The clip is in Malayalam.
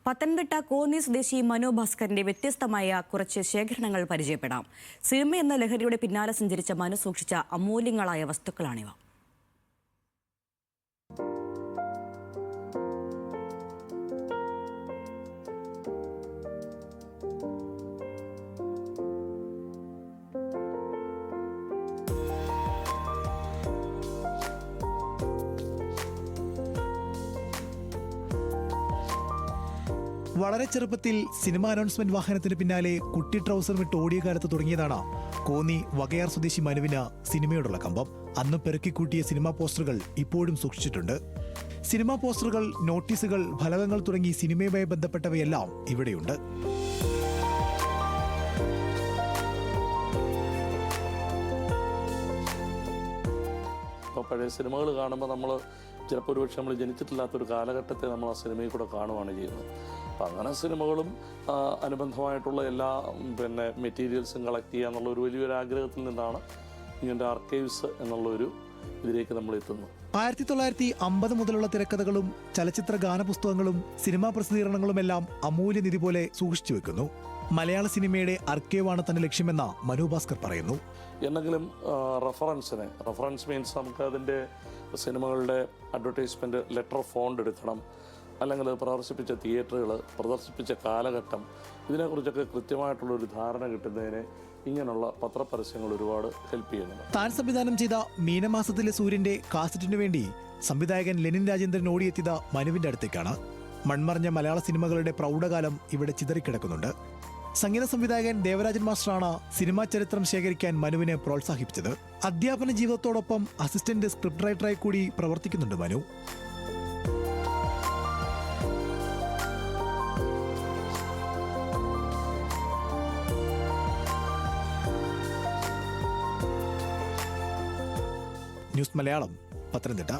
പത്തനംതിട്ട കോന്നി സ്വദേശി മനു ഭാസ്കറിന്റെ വ്യത്യസ്തമായ കുറച്ച് ശേഖരണങ്ങൾ പരിചയപ്പെടാം. സിനിമ എന്ന ലഹരിയുടെ പിന്നാലെ സഞ്ചരിച്ച മനു സൂക്ഷിച്ച അമൂല്യങ്ങളായ വസ്തുക്കളാണിവ. വളരെ ചെറുപ്പത്തിൽ സിനിമ അനൗൺസ്മെന്റ് വാഹനത്തിന് പിന്നാലെ കുട്ടി ട്രൗസർ വിട്ട് ഓടിയ കാലത്ത് തുടങ്ങിയതാണ് കോന്നി വകയാർ സ്വദേശി മനുവിന് സിനിമയോടുള്ള കമ്പം. അന്ന് പെറുക്കിക്കൂട്ടിയ സിനിമാ പോസ്റ്ററുകൾ ഇപ്പോഴും സൂക്ഷിച്ചിട്ടുണ്ട്. സിനിമാ പോസ്റ്ററുകൾ, നോട്ടീസുകൾ, ഫലകങ്ങൾ തുടങ്ങി സിനിമയുമായി ബന്ധപ്പെട്ടവയെല്ലാം ഇവിടെയുണ്ട്. പഴയ സിനിമകൾ കാണുമ്പോൾ നമ്മൾ ചിലപ്പോൾ ഒരുപക്ഷെ നമ്മൾ ജനിച്ചിട്ടില്ലാത്തൊരു കാലഘട്ടത്തെ നമ്മൾ ആ സിനിമയിൽ കൂടെ കാണുകയാണ് ചെയ്യുന്നത്. അപ്പം അങ്ങനെ സിനിമകളും അനുബന്ധമായിട്ടുള്ള എല്ലാ മെറ്റീരിയൽസും കളക്ട് ചെയ്യുക എന്നുള്ള ഒരു വലിയൊരു ആഗ്രഹത്തിൽ നിന്നാണ് ഇങ്ങനത്തെ ആർക്കൈവ്സ് എന്നുള്ളൊരു ഇതിലേക്ക് നമ്മൾ എത്തുന്നത്. 1950 മുതലുള്ള തിരക്കഥകളും ചലച്ചിത്ര ഗാനപുസ്തകങ്ങളും സിനിമാ പ്രസിദ്ധീകരണങ്ങളുമെല്ലാം അമൂല്യനിധി പോലെ സൂക്ഷിച്ചു വെക്കുന്നു. മലയാള സിനിമയുടെ ആർക്കൈവാണ് തന്റെ ലക്ഷ്യമെന്ന മനു ഭാസ്കർ പറയുന്നു. എന്തെങ്കിലും റെഫറൻസ് മീൻസ് നമുക്ക് അതിൻ്റെ സിനിമകളുടെ അഡ്വർടൈസ്മെൻറ്റ് ലെറ്റർ ഫോണ്ട് എടുക്കണം, അല്ലെങ്കിൽ പ്രദർശിപ്പിച്ച തിയേറ്ററുകൾ, പ്രദർശിപ്പിച്ച കാലഘട്ടം, ഇതിനെക്കുറിച്ചൊക്കെ കൃത്യമായിട്ടുള്ളൊരു ധാരണ കിട്ടുന്നതിന് ഇങ്ങനെയുള്ള പത്രപരസ്യങ്ങൾ ഒരുപാട് ഹെൽപ്പ് ചെയ്യുന്നുണ്ട്. താൻ സംവിധാനം ചെയ്ത മീനമാസത്തിലെ സൂര്യന്റെ കാസറ്റിനു വേണ്ടി സംവിധായകൻ ലെനിൻ രാജേന്ദ്രൻ ഓടിയെത്തിയത് മനുവിന്റെ അടുത്തേക്കാണ്. മൺമറഞ്ഞ മലയാള സിനിമകളുടെ പ്രൗഢകാലം ഇവിടെ ചിതറിക്കിടക്കുന്നുണ്ട്. സംഗീത സംവിധായകൻ ദേവരാജൻ മാസ്റ്ററാണ് സിനിമാ ചരിത്രം ശേഖരിക്കാൻ മനുവിനെ പ്രോത്സാഹിപ്പിച്ചത്. അധ്യാപന ജീവിതത്തോടൊപ്പം അസിസ്റ്റന്റ് സ്ക്രിപ്റ്റ് റൈറ്ററായി കൂടി പ്രവർത്തിക്കുന്നുണ്ട് മനു. ന്യൂസ് മലയാളം, പത്തനംതിട്ട.